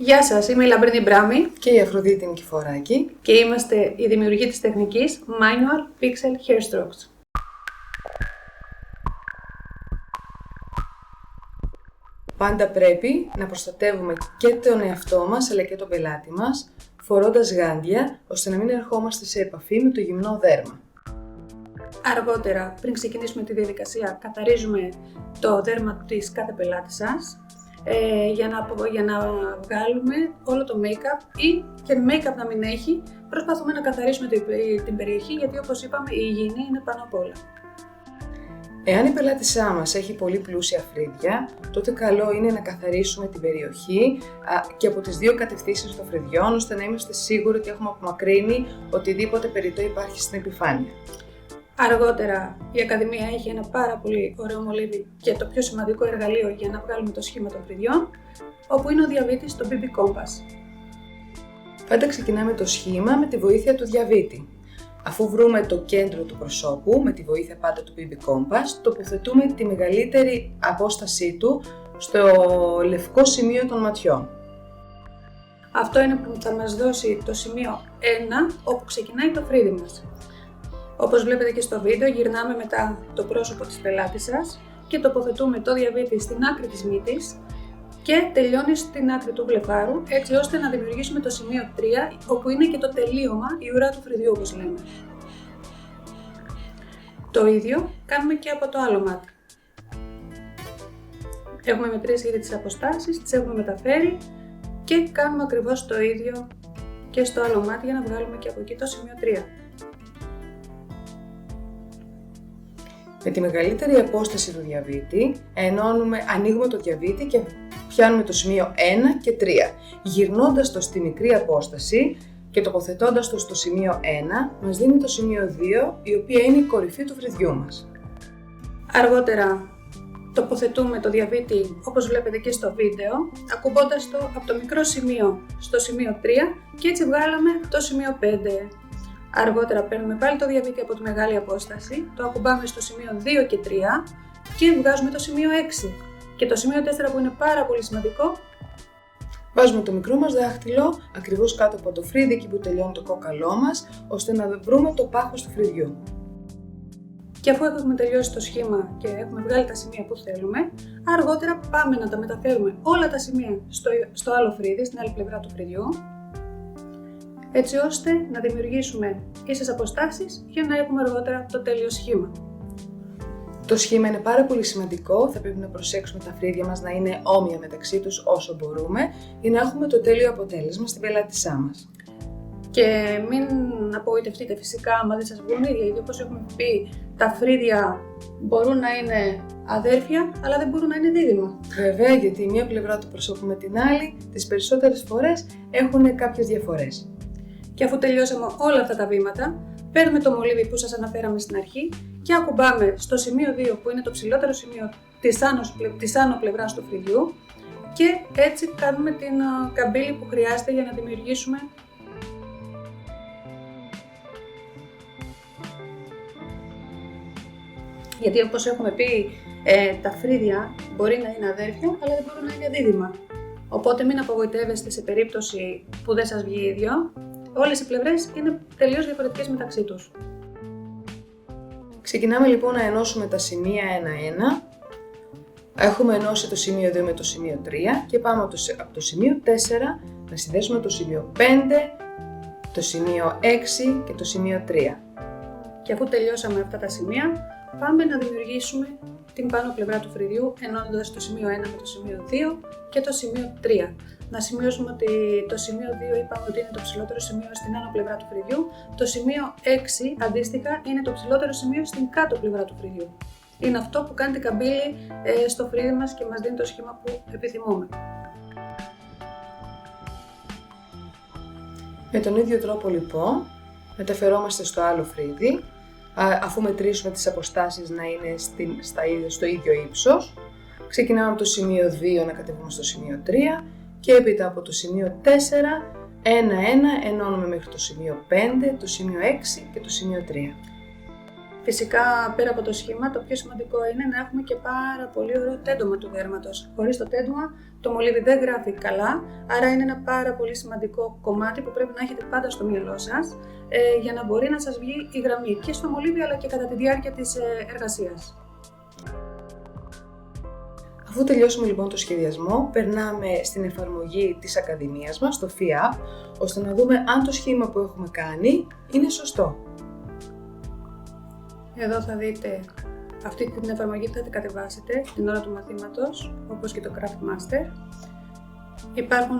Γεια σας, είμαι η Λαμπρίνη Μπράμη και η Αφροδίτη Νικηφοράκη και είμαστε οι δημιουργοί της τεχνικής Manual Pixel Hairstrokes. Πάντα πρέπει να προστατεύουμε και τον εαυτό μας αλλά και τον πελάτη μας, φορώντας γάντια ώστε να μην ερχόμαστε σε επαφή με το γυμνό δέρμα. Αργότερα, πριν ξεκινήσουμε τη διαδικασία, καθαρίζουμε το δέρμα της κάθε πελάτη σας για να βγάλουμε όλο το make-up ή και make-up να μην έχει, προσπαθούμε να καθαρίσουμε την περιοχή γιατί όπως είπαμε η υγιεινή είναι πάνω απ' όλα. Εάν η πελάτησά μας έχει πολύ πλούσια φρύδια, τότε καλό είναι να καθαρίσουμε την περιοχή και από τις δύο κατευθύνσεις των φρυδιών, ώστε να είμαστε σίγουροι ότι έχουμε απομακρύνει οτιδήποτε περιττό υπάρχει στην επιφάνεια. Αργότερα η Ακαδημία έχει ένα πάρα πολύ ωραίο μολύβι και το πιο σημαντικό εργαλείο για να βγάλουμε το σχήμα των φρυδιών, όπου είναι ο διαβήτης, το BB Compass. Πάντα ξεκινάμε το σχήμα με τη βοήθεια του διαβήτη. Αφού βρούμε το κέντρο του προσώπου, με τη βοήθεια πάντα του BB Compass, τοποθετούμε τη μεγαλύτερη απόστασή του στο λευκό σημείο των ματιών. Αυτό είναι που θα μας δώσει το σημείο 1, όπου ξεκινάει το φρύδι μας. Όπως βλέπετε και στο βίντεο, γυρνάμε μετά το πρόσωπο της πελάτης σας και τοποθετούμε το διαβήτη στην άκρη της μύτης και τελειώνει στην άκρη του βλεφάρου, έτσι ώστε να δημιουργήσουμε το σημείο 3, όπου είναι και το τελείωμα, η ουρά του φρυδιού όπως λέμε. Το ίδιο κάνουμε και από το άλλο μάτι. Έχουμε μετρήσει ήδη τις αποστάσεις, τις έχουμε μεταφέρει και κάνουμε ακριβώς το ίδιο και στο άλλο μάτι για να βγάλουμε και από εκεί το σημείο 3. Με τη μεγαλύτερη απόσταση του διαβήτη, ανοίγουμε το διαβήτη και πιάνουμε το σημείο 1 και 3, γυρνώντας το στη μικρή απόσταση και τοποθετώντας το στο σημείο 1, μας δίνει το σημείο 2, η οποία είναι η κορυφή του φρυδιού μας. Αργότερα τοποθετούμε το διαβήτη, όπως βλέπετε και στο βίντεο, ακουμπώντας το από το μικρό σημείο στο σημείο 3 και έτσι βγάλαμε το σημείο 5. Αργότερα παίρνουμε πάλι το διαβήτη από τη μεγάλη απόσταση, το ακουμπάμε στο σημείο 2 και 3 και βγάζουμε το σημείο 6. Και το σημείο 4 που είναι πάρα πολύ σημαντικό, βάζουμε το μικρό μας δάχτυλο ακριβώς κάτω από το φρύδι, εκεί που τελειώνει το κόκαλό μας, ώστε να βρούμε το πάχος του φρυδιού. Και αφού έχουμε τελειώσει το σχήμα και έχουμε βγάλει τα σημεία που θέλουμε, αργότερα πάμε να τα μεταφέρουμε όλα τα σημεία στο άλλο φρύδι, στην άλλη πλευρά του φρυδιού, έτσι ώστε να δημιουργήσουμε ίσες αποστάσεις για να έχουμε αργότερα το τέλειο σχήμα. Το σχήμα είναι πάρα πολύ σημαντικό, θα πρέπει να προσέξουμε τα φρύδια μας να είναι όμοια μεταξύ τους όσο μπορούμε για να έχουμε το τέλειο αποτέλεσμα στην πελάτησά μας. Και μην απογοητευτείτε φυσικά άμα δεν σας βγουν ίδια, γιατί όπως έχουμε πει τα φρύδια μπορούν να είναι αδέρφια αλλά δεν μπορούν να είναι δίδυμα. Βέβαια, γιατί η μία πλευρά του προσώπου με την άλλη τις περισσότερες φορές έχουν κάποιες διαφορές. Και αφού τελειώσαμε όλα αυτά τα βήματα, παίρνουμε το μολύβι που σας αναφέραμε στην αρχή και ακουμπάμε στο σημείο 2 που είναι το ψηλότερο σημείο της άνω πλευράς του φρυδιού και έτσι κάνουμε την καμπύλη που χρειάζεται για να δημιουργήσουμε γιατί όπως έχουμε πει τα φρύδια μπορεί να είναι αδέρφια αλλά δεν μπορούν να είναι δίδυμα. Οπότε μην απογοητεύεστε σε περίπτωση που δεν σας βγει ίδιο. Όλες οι πλευρές είναι τελείως διαφορετικές μεταξύ τους. Ξεκινάμε λοιπόν να ενώσουμε τα σημεία 1-1. Έχουμε ενώσει το σημείο 2 με το σημείο 3 και πάμε από το σημείο 4 να συνδέσουμε το σημείο 5, το σημείο 6 και το σημείο 3. Και αφού τελειώσαμε αυτά τα σημεία, πάμε να δημιουργήσουμε την πάνω πλευρά του φρυδιού ενώνοντας το σημείο 1 με το σημείο 2 και το σημείο 3. Να σημειώσουμε ότι το σημείο 2 είπαμε ότι είναι το ψηλότερο σημείο στην άνω πλευρά του φρυδιού, το σημείο 6 αντίστοιχα είναι το ψηλότερο σημείο στην κάτω πλευρά του φρυδιού. Είναι αυτό που κάνει την καμπύλη στο φρύδι μας και μας δίνει το σχήμα που επιθυμούμε. Με τον ίδιο τρόπο λοιπόν μεταφερόμαστε στο άλλο φρύδι, αφού μετρήσουμε τις αποστάσεις να είναι στο ίδιο ύψος. Ξεκινάμε από το σημείο 2 να κατεβούμε στο σημείο 3 και έπειτα από το σημείο 4, 1-1 ενώνουμε μέχρι το σημείο 5, το σημείο 6 και το σημείο 3. Φυσικά, πέρα από το σχήμα, το πιο σημαντικό είναι να έχουμε και πάρα πολύ ωραίο τέντομα του δέρματος. Χωρίς το τέντομα, το μολύβι δεν γράφει καλά, άρα είναι ένα πάρα πολύ σημαντικό κομμάτι που πρέπει να έχετε πάντα στο μυαλό σας για να μπορεί να σας βγει η γραμμή και στο μολύβι αλλά και κατά τη διάρκεια της εργασίας. Αφού τελειώσουμε λοιπόν το σχεδιασμό, περνάμε στην εφαρμογή της Ακαδημίας μας, το FEAP, ώστε να δούμε αν το σχήμα που έχουμε κάνει είναι σωστό. Εδώ θα δείτε αυτή την εφαρμογή που θα την κατεβάσετε την ώρα του μαθήματος, όπως και το Craft Master.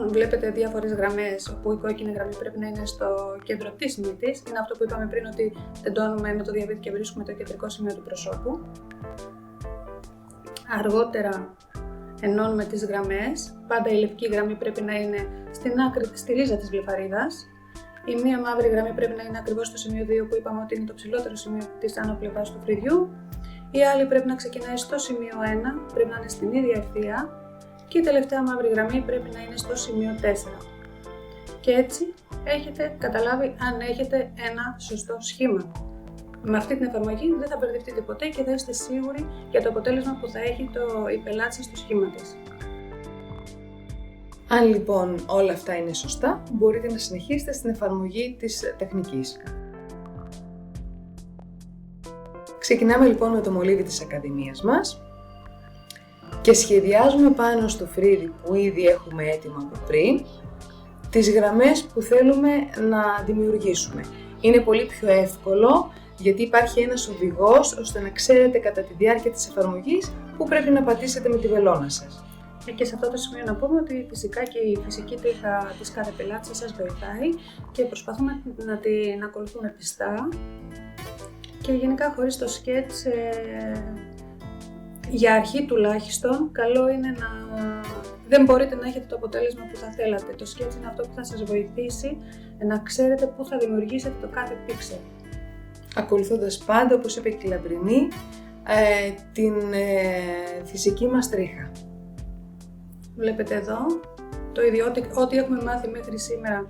Βλέπετε διάφορες γραμμές, όπου η κόκκινη γραμμή πρέπει να είναι στο κέντρο της μύτης. Είναι αυτό που είπαμε πριν, ότι τεντώνουμε με το διαβήτη και βρίσκουμε το κεντρικό σημείο του προσώπου. Αργότερα ενώνουμε τις γραμμές. Πάντα η λευκή γραμμή πρέπει να είναι στην άκρη, στη ρίζα της βλεφαρίδας. Η μία μαύρη γραμμή πρέπει να είναι ακριβώς στο σημείο 2 που είπαμε ότι είναι το ψηλότερο σημείο της άνω πλευράς του φρυδιού. Η άλλη πρέπει να ξεκινάει στο σημείο 1, πρέπει να είναι στην ίδια ευθεία. Και η τελευταία μαύρη γραμμή πρέπει να είναι στο σημείο 4. Και έτσι έχετε καταλάβει αν έχετε ένα σωστό σχήμα. Με αυτή την εφαρμογή δεν θα μπερδευτείτε ποτέ και θα είστε σίγουροι για το αποτέλεσμα που θα έχει η πελάτη σας στο σχήμα της. Αν λοιπόν όλα αυτά είναι σωστά, μπορείτε να συνεχίσετε στην εφαρμογή της τεχνικής. Ξεκινάμε λοιπόν με το μολύβι της Ακαδημίας μας και σχεδιάζουμε πάνω στο φρύδι που ήδη έχουμε έτοιμο από πριν τις γραμμές που θέλουμε να δημιουργήσουμε. Είναι πολύ πιο εύκολο γιατί υπάρχει ένας οδηγός ώστε να ξέρετε κατά τη διάρκεια της εφαρμογής που πρέπει να πατήσετε με τη βελόνα σας. Και σε αυτό το σημείο να πούμε ότι φυσικά και η φυσική τρίχα της κάθε πελάτης σας βοηθάει και προσπαθούμε να την ακολουθούμε πιστά και γενικά χωρίς το σκέτς, για αρχή τουλάχιστον, καλό είναι δεν μπορείτε να έχετε το αποτέλεσμα που θα θέλατε. Το σκέτς είναι αυτό που θα σας βοηθήσει να ξέρετε πού θα δημιουργήσετε το κάθε πίξελ. Ακολουθώντας πάντα, όπως είπε και η Λαμπρινή, την φυσική μας τρίχα. Βλέπετε εδώ, το ίδιο, ό,τι έχουμε μάθει μέχρι σήμερα,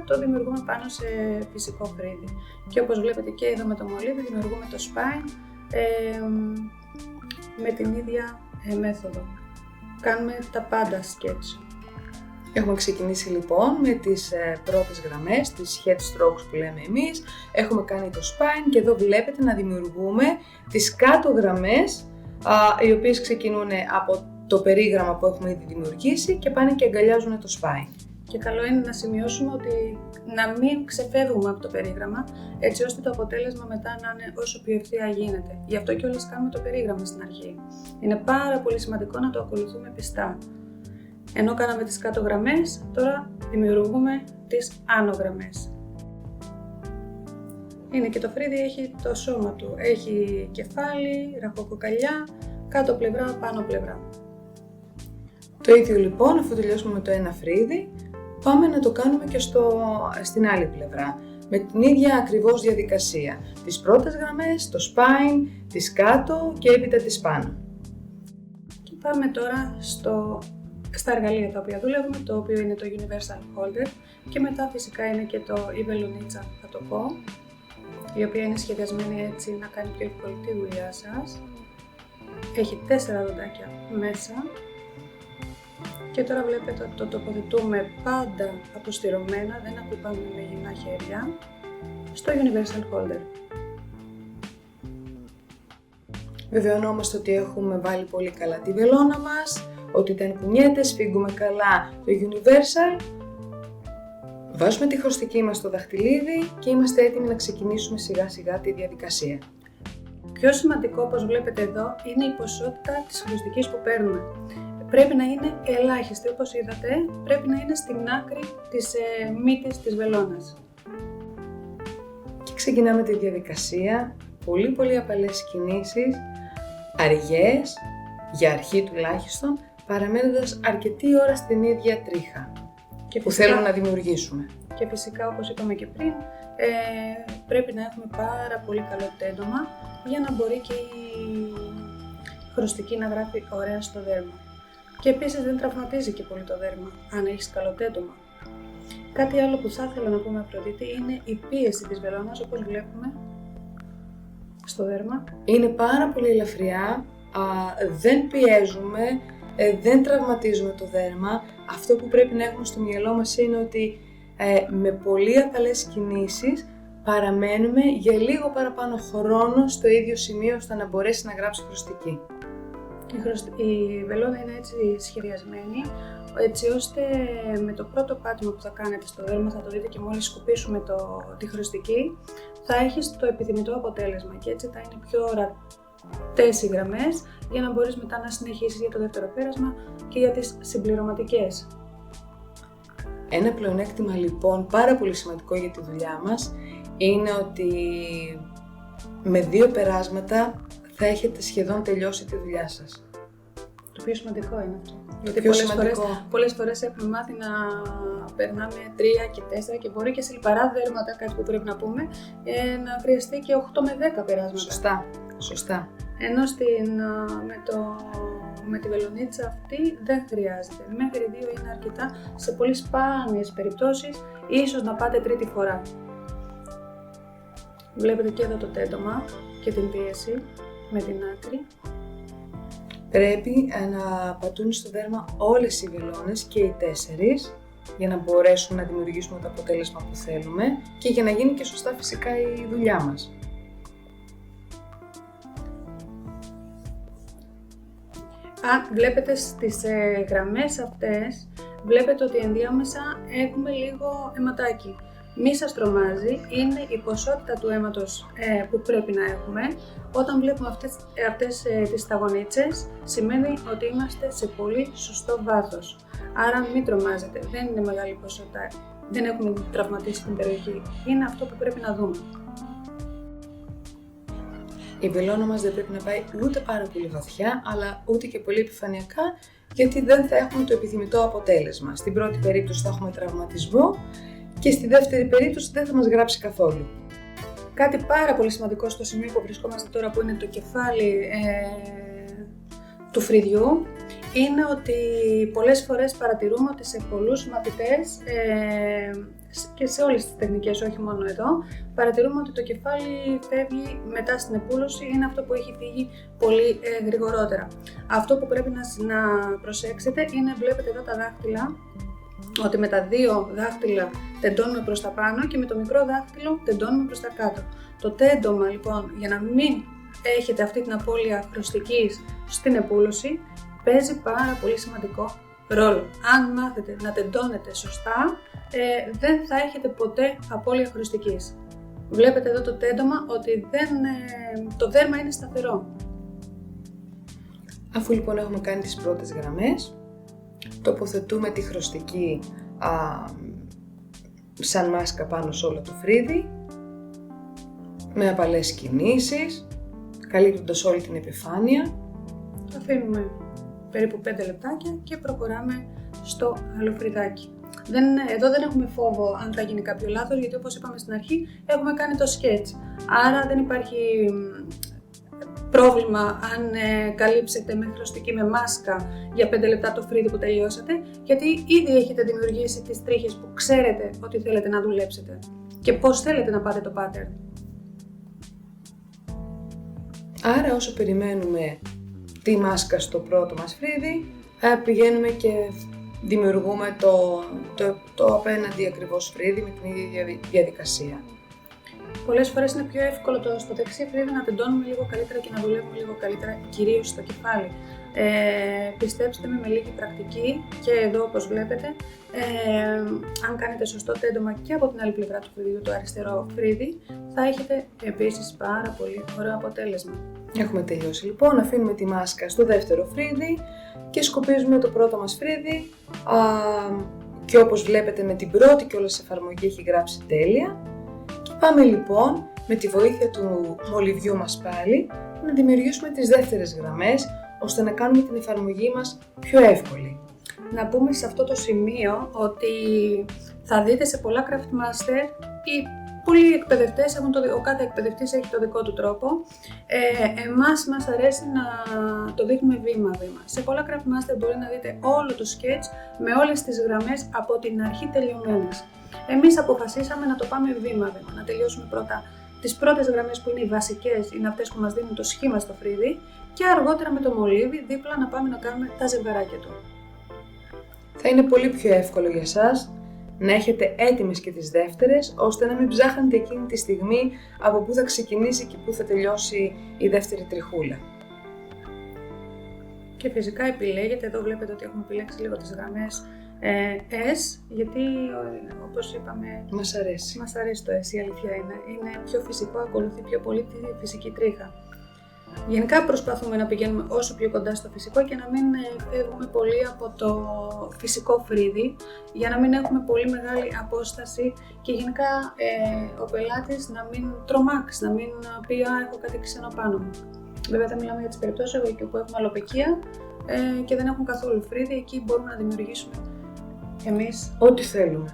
το δημιουργούμε πάνω σε φυσικό φρύδι. Και όπως βλέπετε και εδώ με το μολύβι, δημιουργούμε το spine με την ίδια μέθοδο. Κάνουμε τα πάντα sketch. Έχουμε ξεκινήσει λοιπόν με τις πρώτες γραμμές, τις head strokes που λέμε εμείς. Έχουμε κάνει το spine και εδώ βλέπετε να δημιουργούμε τις κάτω γραμμές, οι οποίες ξεκινούν από το περίγραμμα που έχουμε ήδη δημιουργήσει και πάνε και αγκαλιάζουν το spine. Και καλό είναι να σημειώσουμε ότι να μην ξεφεύγουμε από το περίγραμμα, έτσι ώστε το αποτέλεσμα μετά να είναι όσο πιο ευθεία γίνεται. Γι' αυτό και όλες κάνουμε το περίγραμμα στην αρχή. Είναι πάρα πολύ σημαντικό να το ακολουθούμε πιστά. Ενώ κάναμε τις κάτω γραμμές, τώρα δημιουργούμε τις άνω γραμμές. Είναι και το φρύδι, έχει το σώμα του. Έχει κεφάλι, ραχοκοκαλιά, κάτω πλευρά, πάνω πλευρά. Το ίδιο λοιπόν, αφού τελειώσουμε με το ένα φρύδι, πάμε να το κάνουμε και στην άλλη πλευρά. Με την ίδια ακριβώς διαδικασία. Τις πρώτες γραμμές, το spine, τις κάτω και έπειτα τις πάνω. Και πάμε τώρα στα εργαλεία τα οποία δουλεύουμε, το οποίο είναι το Universal Holder και μετά φυσικά είναι και η βελονίτσα, θα το πω, η οποία είναι σχεδιασμένη έτσι να κάνει πιο εύκολη τη δουλειά σας. Έχει 4 δοντάκια μέσα και τώρα βλέπετε ότι το τοποθετούμε πάντα αποστηρωμένα, δεν ακουπάμε με γυμνά χέρια, στο Universal Holder. Βεβαιωνόμαστε ότι έχουμε βάλει πολύ καλά τη βελόνα μας, ότι δεν κουνιέται, σφίγγουμε καλά το Universal, βάζουμε τη χρωστική μας στο δαχτυλίδι και είμαστε έτοιμοι να ξεκινήσουμε σιγά σιγά τη διαδικασία. Πιο σημαντικό, όπως βλέπετε εδώ, είναι η ποσότητα της χρωστικής που παίρνουμε. Πρέπει να είναι ελάχιστη, όπως είδατε, πρέπει να είναι στην άκρη της μύτης της βελόνας. Και ξεκινάμε τη διαδικασία, πολύ απαλές κινήσεις, αργές, για αρχή τουλάχιστον, παραμένοντας αρκετή ώρα στην ίδια τρίχα και που φυσικά, θέλουμε να δημιουργήσουμε. Και φυσικά, όπως είπαμε και πριν, πρέπει να έχουμε πάρα πολύ καλό τέντομα για να μπορεί και η χρωστική να γράφει ωραία στο δέρμα. Και επίσης δεν τραυματίζει και πολύ το δέρμα, αν έχεις καλό τέντομα. Κάτι άλλο που θα ήθελα να πούμε, Αφροδίτη, είναι η πίεση της βελόνας, όπως βλέπουμε στο δέρμα. Είναι πάρα πολύ ελαφριά, δεν πιέζουμε, δεν τραυματίζουμε το δέρμα. Αυτό που πρέπει να έχουμε στο μυαλό μας είναι ότι με πολύ απαλές κινήσεις παραμένουμε για λίγο παραπάνω χρόνο στο ίδιο σημείο ώστε να μπορέσει να γράψει χρωστική. Η βελόνα είναι έτσι σχεδιασμένη, έτσι ώστε με το πρώτο πάτημα που θα κάνετε στο δέρμα, θα το δείτε και μόλις σκουπίσουμε τη χρωστική, θα έχεις το επιθυμητό αποτέλεσμα και έτσι θα είναι πιο ορατές οι γραμμές για να μπορείς μετά να συνεχίσεις για το δεύτερο πέρασμα και για τις συμπληρωματικές. Ένα πλεονέκτημα λοιπόν πάρα πολύ σημαντικό για τη δουλειά μας είναι ότι με 2 περάσματα θα έχετε σχεδόν τελειώσει τη δουλειά σας. Το πιο σημαντικό είναι αυτό. Γιατί πολλές φορές έχουμε μάθει να περνάμε 3 και 4 και μπορεί και σε λιπαρά δέρματα, κάτι που πρέπει να πούμε, να χρειαστεί και 8 με 10 περάσματα. Σωστά. Ενώ με τη βελονίτσα αυτή δεν χρειάζεται. Μέχρι 2 είναι αρκετά, σε πολύ σπάνιες περιπτώσεις, ίσως να πάτε τρίτη φορά. Βλέπετε και εδώ το τέντομα και την πίεση με την άκρη. Πρέπει να πατούν στο δέρμα όλες οι βελόνες και οι 4 για να μπορέσουμε να δημιουργήσουμε το αποτέλεσμα που θέλουμε και για να γίνει και σωστά φυσικά η δουλειά μας. Αν βλέπετε στις γραμμές αυτές, βλέπετε ότι ενδιάμεσα έχουμε λίγο αιματάκι. Μη σας τρομάζει, είναι η ποσότητα του αίματος που πρέπει να έχουμε. Όταν βλέπουμε αυτές τις σταγονίτσες, σημαίνει ότι είμαστε σε πολύ σωστό βάθος. Άρα μην τρομάζετε, δεν είναι μεγάλη ποσότητα, δεν έχουμε τραυματίσει την περιοχή. Είναι αυτό που πρέπει να δούμε. Η βελόνα μας δεν πρέπει να πάει ούτε πάρα πολύ βαθιά, αλλά ούτε και πολύ επιφανειακά, γιατί δεν θα έχουμε το επιθυμητό αποτέλεσμα. Στην πρώτη περίπτωση θα έχουμε τραυματισμό και στη δεύτερη περίπτωση δεν θα μας γράψει καθόλου. Κάτι πάρα πολύ σημαντικό στο σημείο που βρισκόμαστε τώρα, που είναι το κεφάλι του φρυδιού, είναι ότι πολλές φορές παρατηρούμε ότι σε πολλούς μαθητές και σε όλες τις τεχνικές, όχι μόνο εδώ, παρατηρούμε ότι το κεφάλι φεύγει μετά στην επούλωση, είναι αυτό που έχει φύγει πολύ γρηγορότερα. Αυτό που πρέπει να προσέξετε είναι, βλέπετε εδώ τα δάχτυλα, ότι με τα 2 δάχτυλα τεντώνουμε προς τα πάνω και με το μικρό δάχτυλο τεντώνουμε προς τα κάτω. Το τέντομα λοιπόν, για να μην έχετε αυτή την απώλεια χρωστικής στην επούλωση, παίζει πάρα πολύ σημαντικό ρόλο. Αν μάθετε να τεντώνετε σωστά, δεν θα έχετε ποτέ απώλεια χρωστικής. Βλέπετε εδώ το τέντομα ότι το δέρμα είναι σταθερό. Αφού λοιπόν έχουμε κάνει τις πρώτες γραμμές, τοποθετούμε τη χρωστική σαν μάσκα πάνω σε όλο το φρύδι, με απαλές κινήσεις, καλύπτοντας όλη την επιφάνεια. Αφήνουμε περίπου 5 λεπτάκια και προχωράμε στο άλλο φρυδάκι. Εδώ δεν έχουμε φόβο αν θα γίνει κάποιο λάθος, γιατί όπως είπαμε στην αρχή έχουμε κάνει το sketch. Άρα δεν υπάρχει πρόβλημα αν καλύψετε με χρωστική με μάσκα για 5 λεπτά το φρύδι που τελειώσατε, γιατί ήδη έχετε δημιουργήσει τις τρίχες που ξέρετε ότι θέλετε να δουλέψετε και πώς θέλετε να πάτε το pattern. Άρα όσο περιμένουμε τη μάσκα στο πρώτο μας φρύδι, πηγαίνουμε και δημιουργούμε το απέναντι ακριβώς φρύδι με την ίδια διαδικασία. Πολλές φορές είναι πιο εύκολο στο δεξί φρύδι να τεντώνουμε λίγο καλύτερα και να δουλεύουμε λίγο καλύτερα, κυρίως στο κεφάλι. Πιστέψτε με λίγη πρακτική και εδώ όπως βλέπετε, αν κάνετε σωστό τέντομα και από την άλλη πλευρά του φρύδιου, το αριστερό φρύδι, θα έχετε επίσης πάρα πολύ ωραίο αποτέλεσμα. Έχουμε τελειώσει λοιπόν, αφήνουμε τη μάσκα στο δεύτερο φρύδι και σκουπίζουμε το πρώτο μας φρύδι και όπως βλέπετε με την πρώτη κιόλας εφαρμογή έχει γράψει τέλεια. Και πάμε λοιπόν με τη βοήθεια του μολυβιού μας πάλι να δημιουργήσουμε τις δεύτερες γραμμές ώστε να κάνουμε την εφαρμογή μας πιο εύκολη. Να πούμε σε αυτό το σημείο ότι θα δείτε σε πολλά Craft Master ή πολλοί εκπαιδευτές ο κάθε εκπαιδευτής έχει το δικό του τρόπο. Εμάς μας αρέσει να το δείχνουμε βήμα-βήμα. Σε πολλά Craft Master μπορεί να δείτε όλο το sketch με όλες τις γραμμές από την αρχή τελειωμένες. Εμείς αποφασίσαμε να το πάμε βήμα-βήμα, να τελειώσουμε πρώτα τις πρώτες γραμμές που είναι οι βασικές, είναι αυτές που μας δίνουν το σχήμα στο φρύδι και αργότερα με το μολύβι δίπλα να πάμε να κάνουμε τα ζευγαράκια του. Θα είναι πολύ πιο εύκολο για σας να έχετε έτοιμες και τις δεύτερες, ώστε να μην ψάχνετε εκείνη τη στιγμή από πού θα ξεκινήσει και πού θα τελειώσει η δεύτερη τριχούλα. Και φυσικά επιλέγετε, εδώ βλέπετε ότι έχουμε επιλέξει λίγο τις γραμμές S, γιατί όπως είπαμε Μας αρέσει. Μας αρέσει το S, η αλήθεια είναι πιο φυσικό, ακολουθεί πιο πολύ τη φυσική τρίχα. Γενικά προσπαθούμε να πηγαίνουμε όσο πιο κοντά στο φυσικό και να μην φεύγουμε πολύ από το φυσικό φρύδι, για να μην έχουμε πολύ μεγάλη απόσταση και γενικά ο πελάτης να μην τρομάξει, να μην πει έχω κάτι ξένο πάνω μου. Βέβαια δεν μιλάμε για τις περιπτώσεις που έχουμε αλοπαικία και δεν έχουν καθόλου φρύδι, εκεί μπορούμε να δημιουργήσουμε εμείς ό,τι θέλουμε.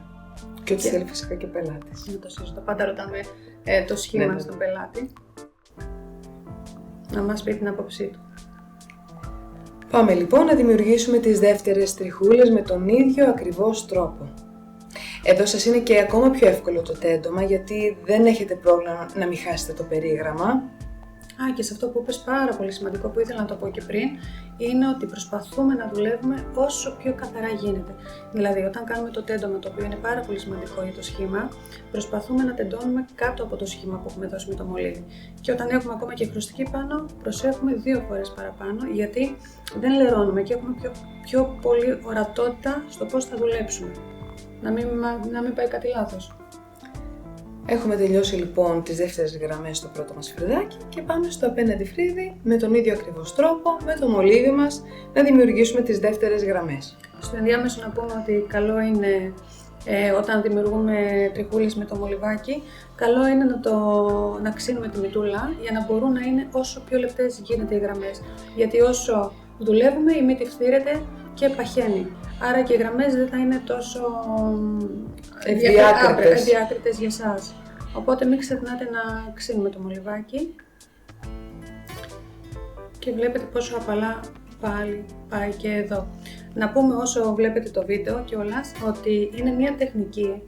Και ό,τι θέλει φυσικά και ο πελάτης. Είναι το σύστο. Πάντα ρωτάμε το σχήμα στον πελάτη. Να μας πει την άποψή του. Πάμε λοιπόν να δημιουργήσουμε τις δεύτερες τριχούλες με τον ίδιο ακριβώς τρόπο. Εδώ σας είναι και ακόμα πιο εύκολο το τέντομα, γιατί δεν έχετε πρόβλημα να μην χάσετε το περίγραμμα. Και σε αυτό που είπες πάρα πολύ σημαντικό που ήθελα να το πω και πριν, είναι ότι προσπαθούμε να δουλεύουμε όσο πιο καθαρά γίνεται. Δηλαδή, όταν κάνουμε το τέντομα, το οποίο είναι πάρα πολύ σημαντικό για το σχήμα, προσπαθούμε να τεντώνουμε κάτω από το σχήμα που έχουμε δώσει με το μολύβι. Και όταν έχουμε ακόμα και χρωστική πάνω, προσέχουμε 2 φορές παραπάνω, γιατί δεν λερώνουμε και έχουμε πιο πολύ ορατότητα στο πώς θα δουλέψουμε. Να μην πάει κάτι λάθος. Έχουμε τελειώσει λοιπόν τις δεύτερες γραμμές στο πρώτο μας φρυδάκι και πάμε στο απέναντι φρύδι με τον ίδιο ακριβώς τρόπο, με το μολύβι μας, να δημιουργήσουμε τις δεύτερες γραμμές. Στο ενδιάμεσο να πούμε ότι καλό είναι όταν δημιουργούμε τριχούλες με το μολυβάκι, καλό είναι να ξύνουμε τη μυτούλα για να μπορούν να είναι όσο πιο λεπτές γίνεται οι γραμμές. Γιατί όσο δουλεύουμε η μύτη φθύρεται και παχαίνει. Άρα και οι γραμμές δεν θα είναι τόσο ευδιάκριτες για εσάς. Οπότε μην ξεχνάτε να ξύνουμε το μολυβάκι. Και βλέπετε πόσο απαλά πάλι πάει και εδώ. Να πούμε όσο βλέπετε το βίντεο κιόλας ότι είναι μια τεχνική.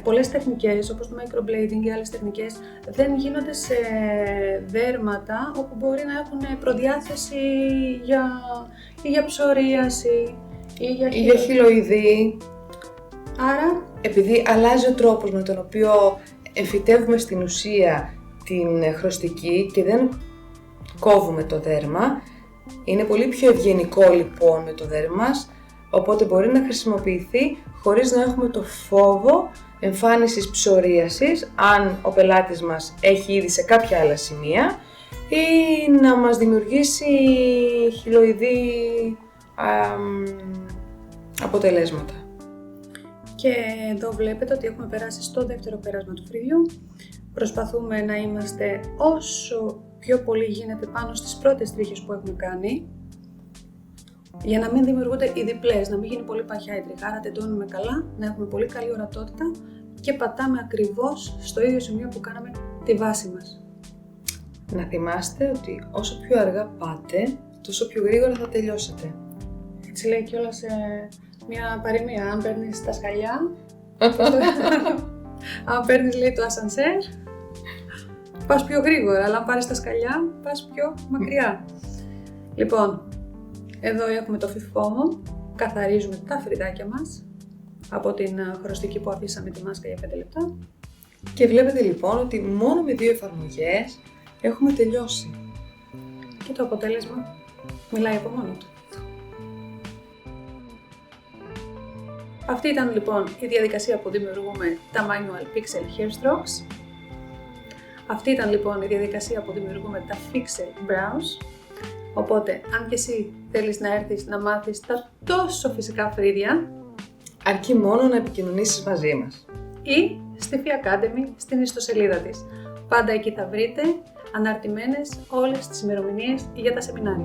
Πολλές τεχνικές όπως το microblading και άλλες τεχνικές δεν γίνονται σε δέρματα όπου μπορεί να έχουν προδιάθεση για ψωρίαση ή για χυλοειδή. Άρα, επειδή αλλάζει ο τρόπος με τον οποίο εμφυτεύουμε στην ουσία την χρωστική και δεν κόβουμε το δέρμα, είναι πολύ πιο ευγενικό λοιπόν με το δέρμα μας, οπότε μπορεί να χρησιμοποιηθεί χωρίς να έχουμε το φόβο εμφάνισης ψωρίασης, αν ο πελάτης μας έχει ήδη σε κάποια άλλα σημεία, ή να μας δημιουργήσει χυλοειδή αποτελέσματα. Και εδώ βλέπετε ότι έχουμε περάσει στο δεύτερο πέρασμα του φρύδιου. Προσπαθούμε να είμαστε όσο πιο πολύ γίνεται πάνω στις πρώτες τρίχες που έχουμε κάνει, για να μην δημιουργούνται οι διπλές, να μην γίνει πολύ παχιά η τρίχα. Άρα τεντώνουμε καλά, να έχουμε πολύ καλή ορατότητα και πατάμε ακριβώς στο ίδιο σημείο που κάναμε τη βάση μας. Να θυμάστε ότι όσο πιο αργά πάτε, τόσο πιο γρήγορα θα τελειώσετε. Έτσι λέει κιόλας μια παροιμία, αν παίρνεις τα σκαλιά, αν παίρνεις λέει το ασανσέρ, πας πιο γρήγορα, αλλά αν πάρεις τα σκαλιά, πας πιο μακριά. Λοιπόν, εδώ έχουμε το φιφόμο, καθαρίζουμε τα φρυδάκια μας από την χρωστική που αφήσαμε τη μάσκα για 5 λεπτά. Και βλέπετε λοιπόν ότι μόνο με 2 εφαρμογές έχουμε τελειώσει. Και το αποτέλεσμα μιλάει από μόνο του. Αυτή ήταν λοιπόν η διαδικασία που δημιουργούμε τα Manual Pixel Hair Strokes. Αυτή ήταν λοιπόν η διαδικασία που δημιουργούμε τα Pixel Brows. Οπότε, αν και εσύ θέλεις να έρθεις να μάθεις τα τόσο φυσικά φρύδια, αρκεί μόνο να επικοινωνήσεις μαζί μας. Ή στη Fi Academy στην ιστοσελίδα της. Πάντα εκεί θα βρείτε αναρτημένες όλες τις ημερομηνίες για τα σεμινάρια.